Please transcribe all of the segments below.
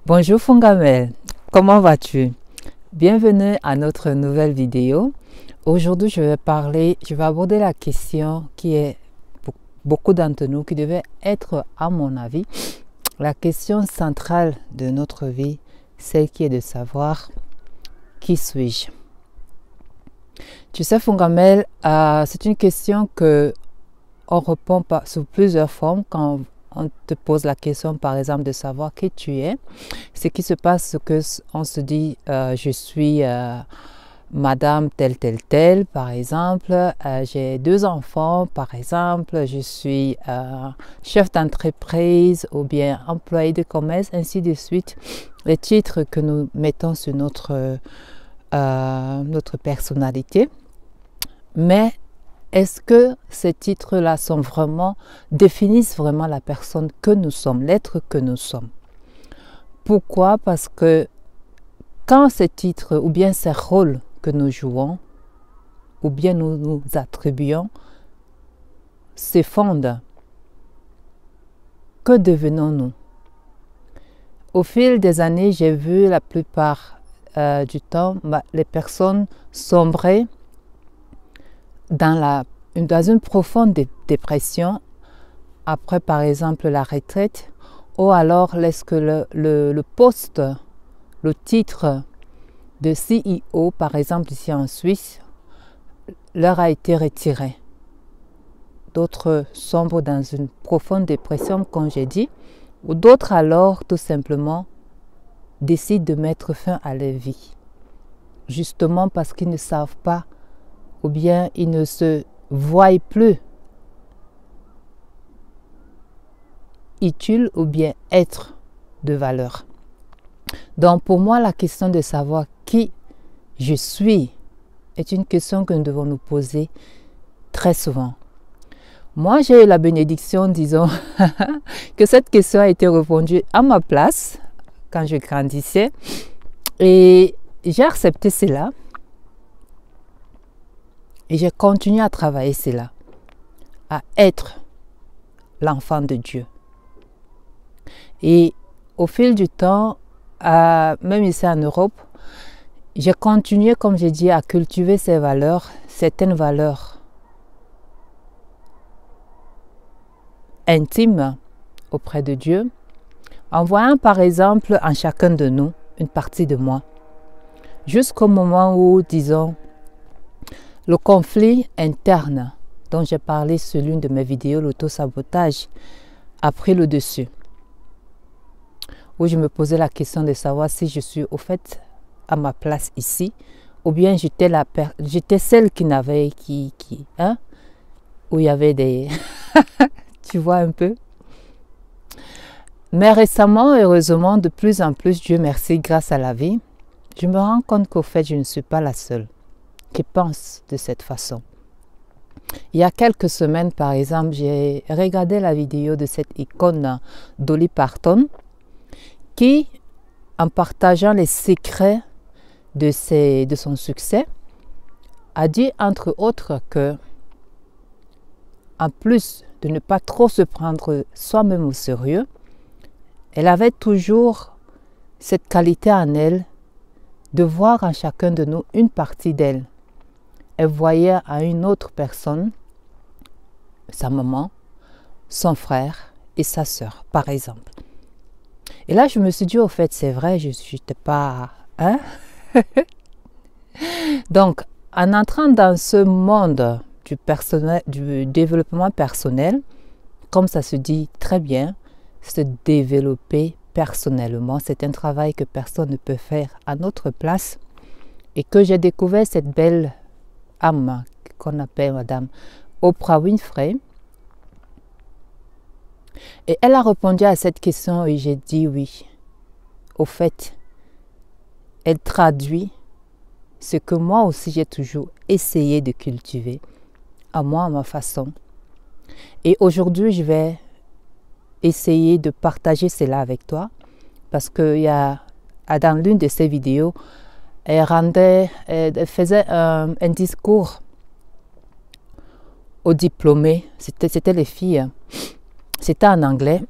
Bonjour Fongamel, comment vas-tu? Bienvenue à notre nouvelle vidéo. Aujourd'hui, je vais aborder la question qui est pour beaucoup d'entre nous, qui devait être, à mon avis, la question centrale de notre vie, celle qui est de savoir qui suis-je? Tu sais, Fongamel, c'est une question que on répond sous plusieurs formes quand on te pose la question, par exemple, de savoir qui tu es. Ce qui se passe, c'est qu'on se dit, je suis madame telle, par exemple. J'ai 2 enfants, par exemple. Je suis chef d'entreprise ou bien employé de commerce, ainsi de suite. Les titres que nous mettons sur notre personnalité. Mais est-ce que ces titres-là définissent vraiment la personne que nous sommes, l'être que nous sommes? Pourquoi? Parce que quand ces titres ou bien ces rôles que nous jouons ou bien nous attribuons s'effondrent, que devenons-nous? Au fil des années, j'ai vu la plupart du temps les personnes sombrer dans une profonde dépression après, par exemple, la retraite, ou alors lorsque le poste, le titre de CEO, par exemple ici en Suisse, leur a été retiré. D'autres sombrent dans une profonde dépression, comme j'ai dit, ou d'autres alors, tout simplement, décident de mettre fin à leur vie, justement parce qu'ils ne savent pas ou bien ils ne se voient plus utiles ou bien être de valeur. Donc pour moi, la question de savoir qui je suis est une question que nous devons nous poser très souvent. Moi, j'ai eu la bénédiction, disons, que cette question a été répondue à ma place quand je grandissais et j'ai accepté cela. Et j'ai continué à travailler cela, à être l'enfant de Dieu. Et au fil du temps, même ici en Europe, j'ai continué, comme j'ai dit, à cultiver ces valeurs, certaines valeurs intimes auprès de Dieu, en voyant par exemple en chacun de nous une partie de moi, jusqu'au moment où, disons, le conflit interne dont j'ai parlé sur l'une de mes vidéos, l'auto-sabotage, a pris le dessus. Où je me posais la question de savoir si je suis au fait à ma place ici, ou bien j'étais celle qui n'avait, où il y avait des... tu vois un peu. Mais récemment, heureusement, de plus en plus, Dieu merci, grâce à la vie, je me rends compte qu'au fait, je ne suis pas la seule qui pense de cette façon. Il y a quelques semaines, par exemple, j'ai regardé la vidéo de cette icône Dolly Parton qui, en partageant les secrets de son succès, a dit entre autres que, en plus de ne pas trop se prendre soi-même au sérieux, elle avait toujours cette qualité en elle de voir en chacun de nous une partie d'elle. Elle voyait à une autre personne, sa maman, son frère et sa sœur, par exemple. Et là, je me suis dit, au fait, c'est vrai, je n'étais pas... Hein? Donc, en entrant dans ce monde du développement personnel, comme ça se dit très bien, se développer personnellement, c'est un travail que personne ne peut faire à notre place et que j'ai découvert cette belle âme qu'on appelle Madame Oprah Winfrey. Et elle a répondu à cette question et j'ai dit oui. Au fait, elle traduit ce que moi aussi j'ai toujours essayé de cultiver, à moi, à ma façon. Et aujourd'hui, je vais essayer de partager cela avec toi parce que dans l'une de ces vidéos, elle faisait un discours aux diplômés, c'était les filles, c'était en anglais,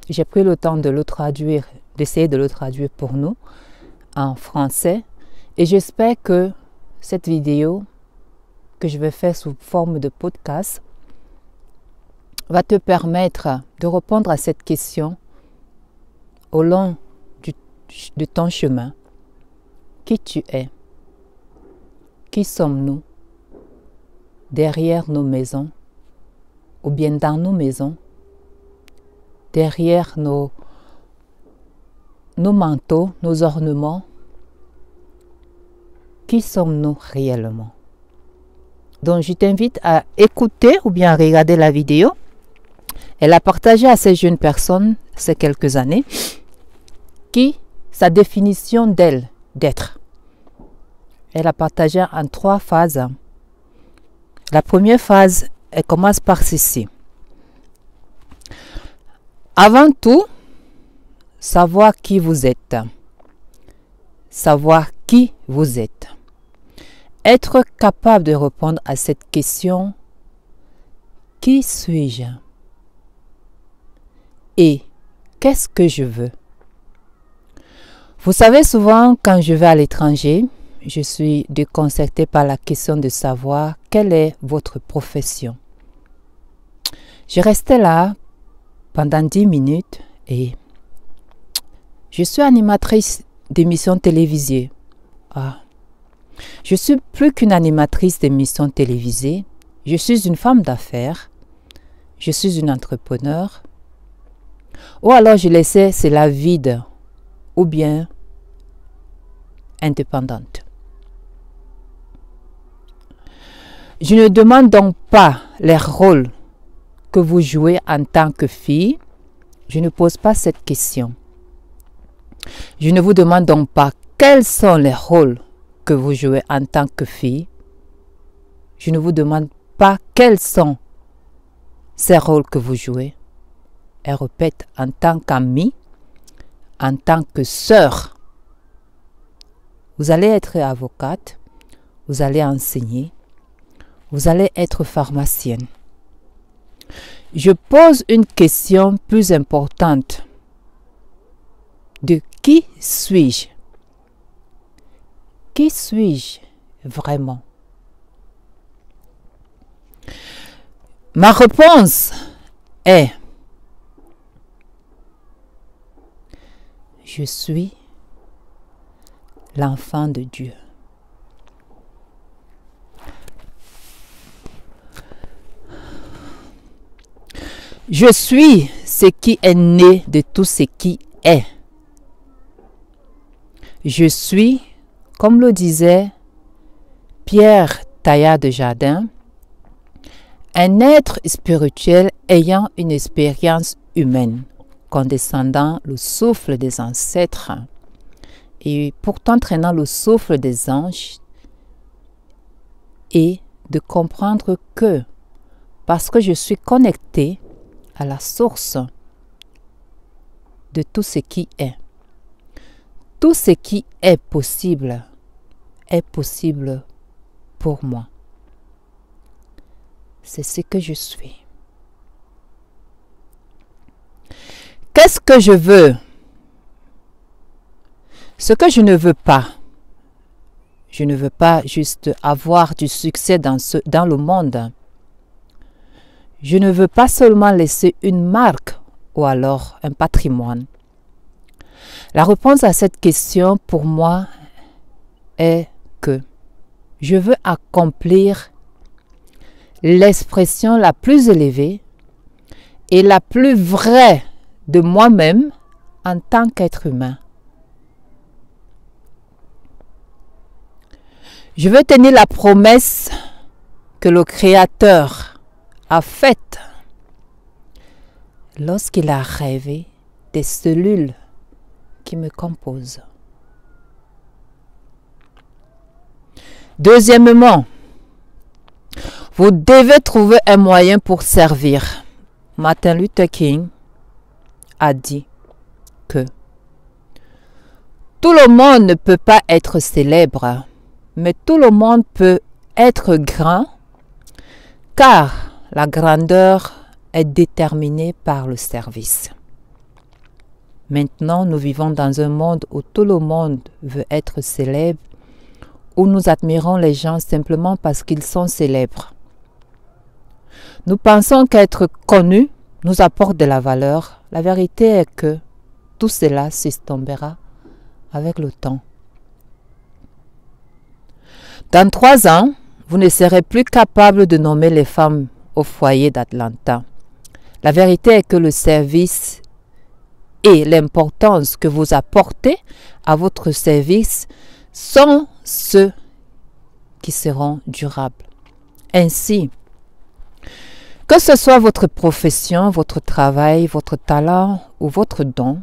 j'ai pris le temps de le traduire d'essayer de le traduire pour nous en français. Et j'espère que cette vidéo que je vais faire sous forme de podcast va te permettre de répondre à cette question au long de ton chemin. Qui tu es? Qui sommes-nous derrière nos maisons ou bien dans nos maisons, derrière nos manteaux, nos ornements? Qui sommes-nous réellement? Donc je t'invite à écouter ou bien à regarder la vidéo. Elle a partagé à ces jeunes personnes ces quelques années sa définition d'elle, d'être. Elle a partagé en 3 phases. La première phase, elle commence par ceci. Avant tout, savoir qui vous êtes. Savoir qui vous êtes. Être capable de répondre à cette question, qui suis-je? Et qu'est-ce que je veux? Vous savez, souvent, quand je vais à l'étranger, je suis déconcertée par la question de savoir quelle est votre profession. Je restais là pendant 10 minutes et je suis animatrice d'émissions télévisées. Je suis plus qu'une animatrice d'émissions télévisées. Je suis une femme d'affaires. Je suis une entrepreneur. Ou alors je laissais cela vide ou bien indépendante. Je ne demande donc pas les rôles que vous jouez en tant que fille. Je ne pose pas cette question. Je ne vous demande donc pas quels sont les rôles que vous jouez en tant que fille. Je ne vous demande pas quels sont ces rôles que vous jouez. Elle répète, en tant qu'amie, en tant que sœur. Vous allez être avocate, vous allez enseigner, vous allez être pharmacienne. Je pose une question plus importante. De qui suis-je? Qui suis-je vraiment? Ma réponse est: je suis l'enfant de Dieu. Je suis ce qui est né de tout ce qui est. Je suis, comme le disait Pierre Taillard de Jardin, un être spirituel ayant une expérience humaine, condescendant le souffle des ancêtres et pourtant traînant le souffle des anges, et de comprendre que parce que je suis connecté à la source de tout ce qui est, tout ce qui est possible pour moi. C'est ce que je suis. Qu'est-ce que je veux? Ce que je ne veux pas. Je ne veux pas juste avoir du succès dans le monde. Je ne veux pas seulement laisser une marque ou alors un patrimoine. La réponse à cette question pour moi est que je veux accomplir l'expression la plus élevée et la plus vraie de moi-même en tant qu'être humain. Je veux tenir la promesse que le Créateur a faite lorsqu'il a rêvé des cellules qui me composent. Deuxièmement, vous devez trouver un moyen pour servir. Martin Luther King a dit que tout le monde ne peut pas être célèbre, mais tout le monde peut être grand, car la grandeur est déterminée par le service. Maintenant, nous vivons dans un monde où tout le monde veut être célèbre, où nous admirons les gens simplement parce qu'ils sont célèbres. Nous pensons qu'être connu nous apporte de la valeur. La vérité est que tout cela s'estompera avec le temps. Dans 3 ans, vous ne serez plus capable de nommer les femmes au foyer d'Atlanta. La vérité est que le service et l'importance que vous apportez à votre service sont ceux qui seront durables. Ainsi, que ce soit votre profession, votre travail, votre talent ou votre don,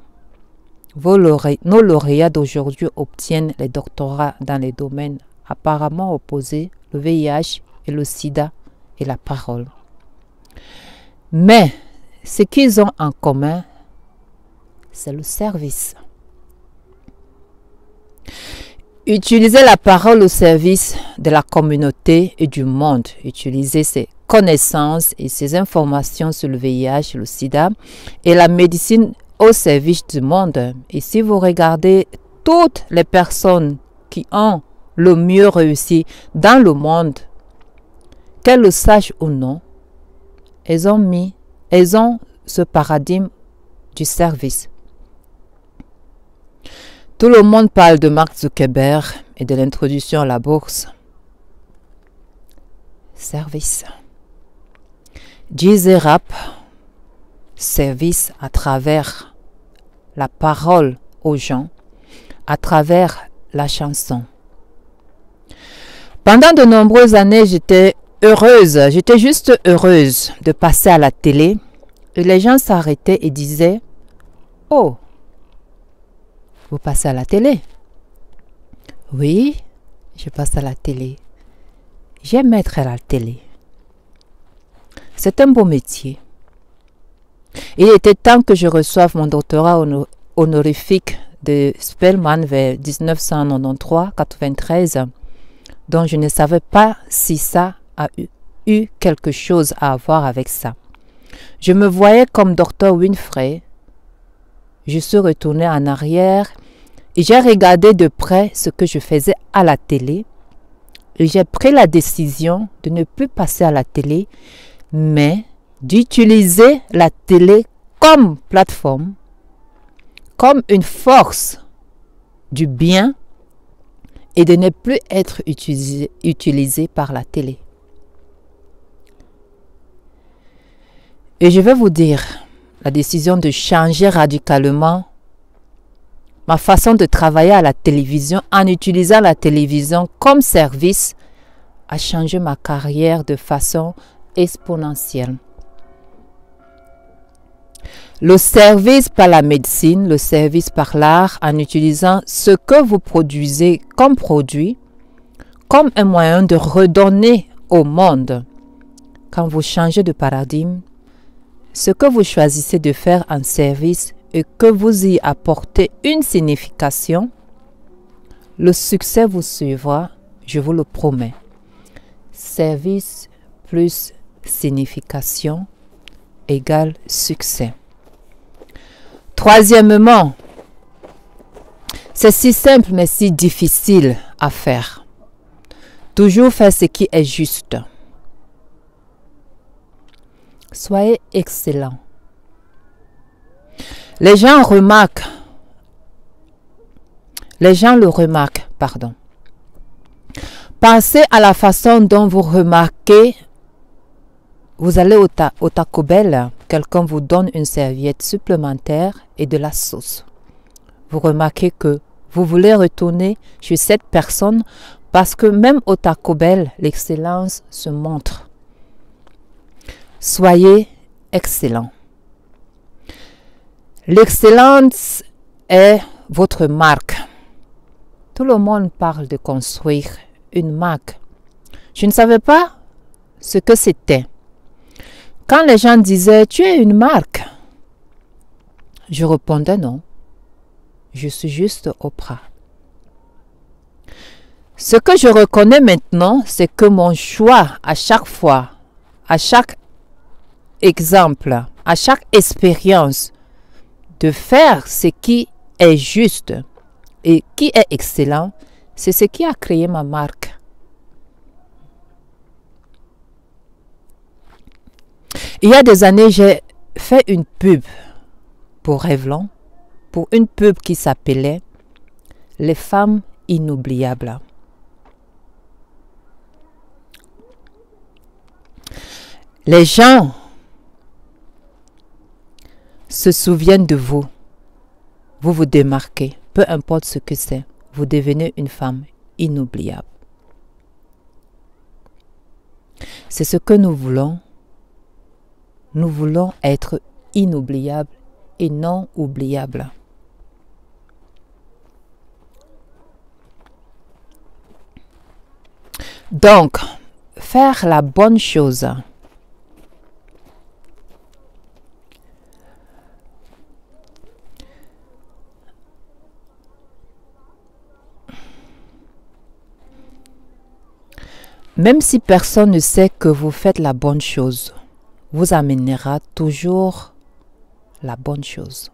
nos lauréats d'aujourd'hui obtiennent les doctorats dans les domaines apparemment opposés, le VIH et le sida et la parole. Mais ce qu'ils ont en commun, c'est le service. Utilisez la parole au service de la communauté et du monde. Utilisez ces connaissances et ces informations sur le VIH, le sida et la médecine au service du monde. Et si vous regardez toutes les personnes qui ont le mieux réussi dans le monde, qu'elles le sachent ou non, elles ont ce paradigme du service. Tout le monde parle de Mark Zuckerberg et de l'introduction à la bourse. Service. Jeezy Rap, service à travers la parole aux gens, à travers la chanson. Pendant de nombreuses années, j'étais juste heureuse de passer à la télé et les gens s'arrêtaient et disaient « Oh, vous passez à la télé ?» Oui, je passe à la télé. J'aime être à la télé. C'est un beau métier. Il était temps que je reçoive mon doctorat honorifique de Spelman vers 1993-93, dont je ne savais pas si ça a eu quelque chose à voir avec ça. Je me voyais comme Dr. Winfrey. Je suis retournée en arrière et j'ai regardé de près ce que je faisais à la télé. Et j'ai pris la décision de ne plus passer à la télé, mais d'utiliser la télé comme plateforme, comme une force du bien et de ne plus être utilisé par la télé. Et je vais vous dire, la décision de changer radicalement ma façon de travailler à la télévision en utilisant la télévision comme service a changé ma carrière de façon exponentielle. Le service par la médecine, le service par l'art, en utilisant ce que vous produisez comme produit, comme un moyen de redonner au monde. Quand vous changez de paradigme, ce que vous choisissez de faire en service et que vous y apportez une signification, le succès vous suivra, je vous le promets. Service plus signification égale succès. Troisièmement, c'est si simple mais si difficile à faire. Toujours faire ce qui est juste. Soyez excellent. Les gens le remarquent, pardon. Pensez à la façon dont vous remarquez, vous allez au Taco Bell, quelqu'un vous donne une serviette supplémentaire et de la sauce. Vous remarquez que vous voulez retourner chez cette personne parce que même au Taco Bell, l'excellence se montre. Soyez excellent. L'excellence est votre marque. Tout le monde parle de construire une marque. Je ne savais pas ce que c'était. Quand les gens disaient « Tu es une marque », je répondais « Non, je suis juste Oprah ». Ce que je reconnais maintenant, c'est que mon choix à chaque fois, à chaque exemple, à chaque expérience, de faire ce qui est juste et qui est excellent, c'est ce qui a créé ma marque. Il y a des années, j'ai fait une pub pour Revlon, pour une pub qui s'appelait « Les femmes inoubliables ». Les gens se souviennent de vous. Vous vous démarquez, peu importe ce que c'est. Vous devenez une femme inoubliable. C'est ce que nous voulons. Nous voulons être inoubliables et non oubliables. Donc, faire la bonne chose. Même si personne ne sait que vous faites la bonne chose, vous amènera toujours la bonne chose.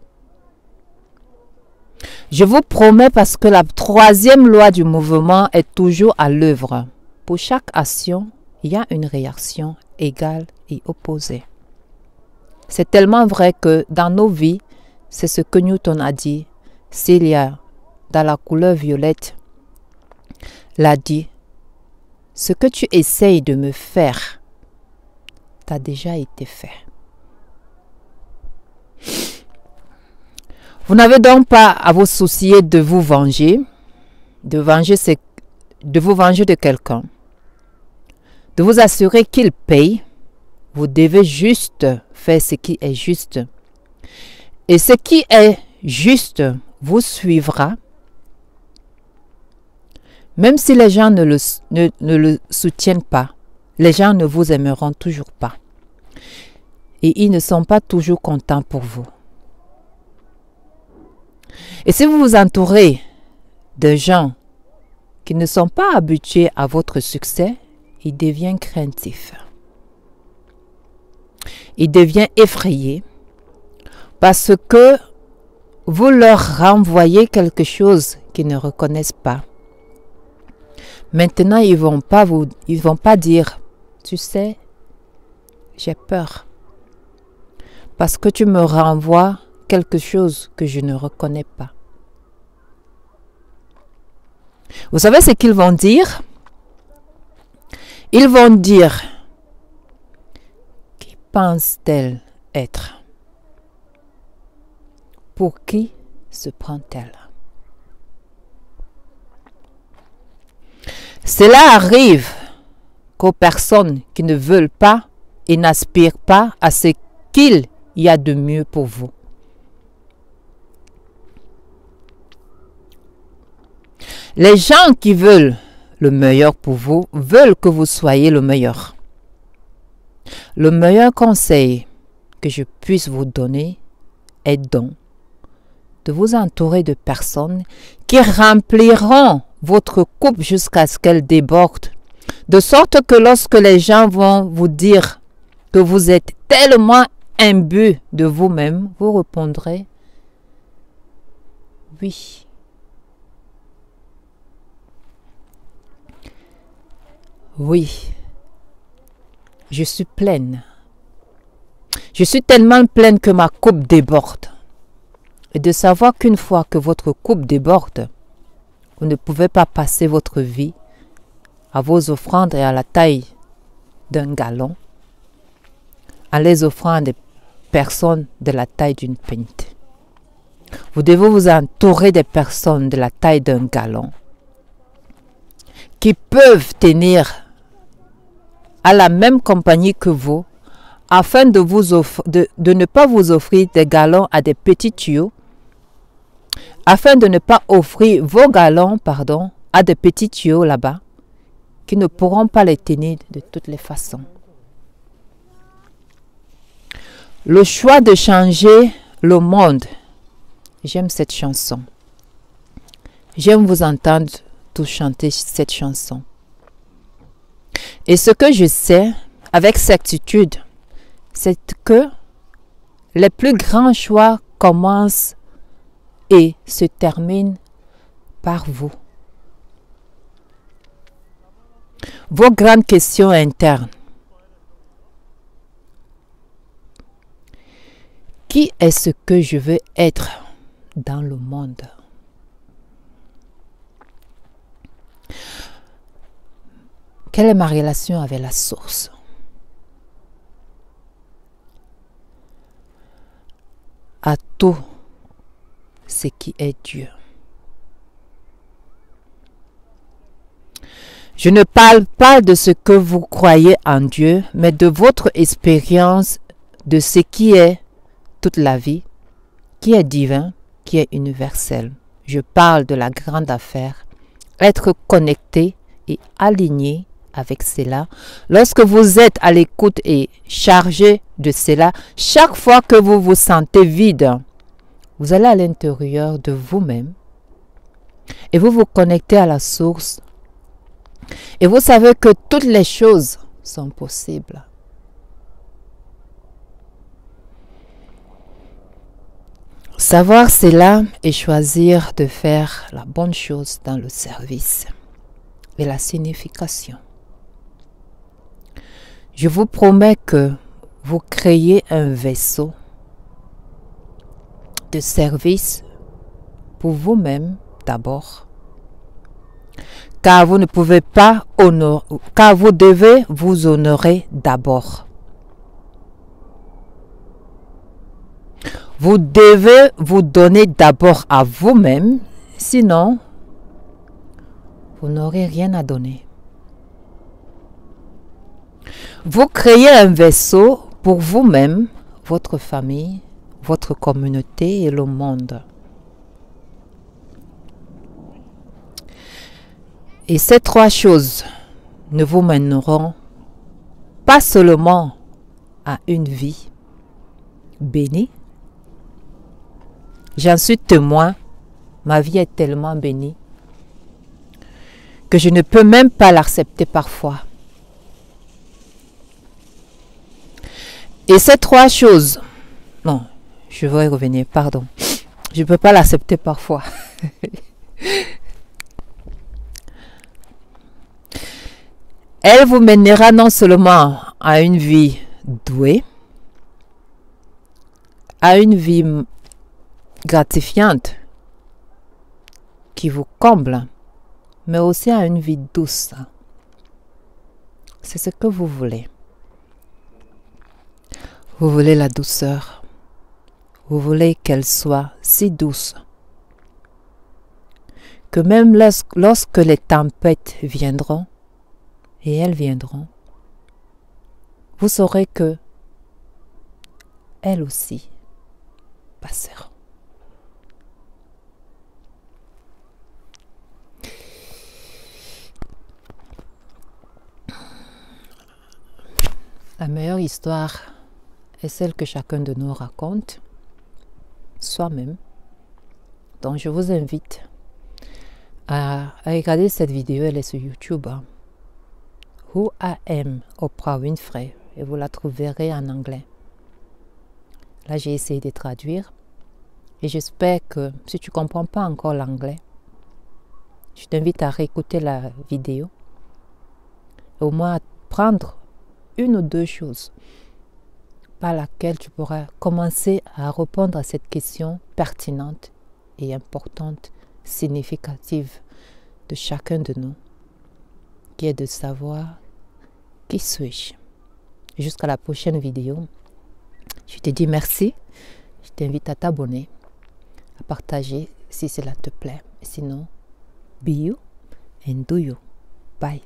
Je vous promets parce que la troisième loi du mouvement est toujours à l'œuvre. Pour chaque action, il y a une réaction égale et opposée. C'est tellement vrai que dans nos vies, c'est ce que Newton a dit. Célia, dans la couleur violette, l'a dit. Ce que tu essayes de me faire, t'a déjà été fait. Vous n'avez donc pas à vous soucier de vous venger, de vous venger de quelqu'un, de vous assurer qu'il paye. Vous devez juste faire ce qui est juste. Et ce qui est juste vous suivra. Même si les gens ne le soutiennent pas, les gens ne vous aimeront toujours pas. Et ils ne sont pas toujours contents pour vous. Et si vous vous entourez de gens qui ne sont pas habitués à votre succès, ils deviennent craintifs. Ils deviennent effrayés parce que vous leur renvoyez quelque chose qu'ils ne reconnaissent pas. Maintenant, ils vont pas dire, tu sais, j'ai peur. Parce que tu me renvoies quelque chose que je ne reconnais pas. Vous savez ce qu'ils vont dire? Ils vont dire, qui pense-t-elle être? Pour qui se prend-elle? Cela arrive qu'aux personnes qui ne veulent pas et n'aspirent pas à ce qu'il y a de mieux pour vous. Les gens qui veulent le meilleur pour vous veulent que vous soyez le meilleur. Le meilleur conseil que je puisse vous donner est donc de vous entourer de personnes qui rempliront votre coupe jusqu'à ce qu'elle déborde, de sorte que lorsque les gens vont vous dire que vous êtes tellement imbu de vous-même, vous répondrez oui. Oui, je suis pleine. Je suis tellement pleine que ma coupe déborde. Et de savoir qu'une fois que votre coupe déborde, vous ne pouvez pas passer votre vie à vos offrandes et à la taille d'un gallon, en les offrant à des personnes de la taille d'une pinte. Vous devez vous entourer des personnes de la taille d'un gallon qui peuvent tenir à la même compagnie que vous afin de ne pas vous offrir des gallons à des petits tuyaux, afin de ne pas offrir vos gallons, à des petits tuyaux là-bas qui ne pourront pas les tenir de toutes les façons. Le choix de changer le monde. J'aime cette chanson. J'aime vous entendre tous chanter cette chanson. Et ce que je sais avec certitude, c'est que les plus grands choix commence et se termine par vous. Vos grandes questions internes. Qui est-ce que je veux être dans le monde? Quelle est ma relation avec la source? À tout ce qui est Dieu. Je ne parle pas de ce que vous croyez en Dieu, mais de votre expérience de ce qui est toute la vie, qui est divin, qui est universel. Je parle de la grande affaire, être connecté et aligné avec cela. Lorsque vous êtes à l'écoute et chargé de cela, chaque fois que vous vous sentez vide, vous allez à l'intérieur de vous-même et vous vous connectez à la source et vous savez que toutes les choses sont possibles. Savoir cela et choisir de faire la bonne chose dans le service et la signification. Je vous promets que vous créez un vaisseau de service pour vous-même d'abord, car vous ne pouvez pas honorer, car vous devez vous honorer d'abord. Vous devez vous donner d'abord à vous-même, sinon vous n'aurez rien à donner. Vous créez un vaisseau pour vous-même, votre famille, votre communauté et le monde. Et ces trois choses ne vous mèneront pas seulement à une vie bénie. J'en suis témoin, ma vie est tellement bénie que je ne peux même pas l'accepter parfois. Et ces trois choses, non, je vais revenir, pardon. Je ne peux pas l'accepter parfois. Elle vous mènera non seulement à une vie douée, à une vie gratifiante qui vous comble, mais aussi à une vie douce. C'est ce que vous voulez. Vous voulez la douceur. Vous voulez qu'elle soit si douce que même lorsque les tempêtes viendront, et elles viendront, vous saurez que elles aussi passeront. La meilleure histoire est celle que chacun de nous raconte soi-même. Donc je vous invite à regarder cette vidéo, elle est sur YouTube. Who I Am, Oprah Winfrey, et vous la trouverez en anglais. Là, j'ai essayé de traduire et j'espère que si tu ne comprends pas encore l'anglais, je t'invite à réécouter la vidéo, au moins à prendre une ou deux choses par laquelle tu pourras commencer à répondre à cette question pertinente et importante, significative de chacun de nous, qui est de savoir qui suis-je. Jusqu'à la prochaine vidéo. Je te dis merci. Je t'invite à t'abonner, à partager si cela te plaît. Sinon, be you and do you. Bye.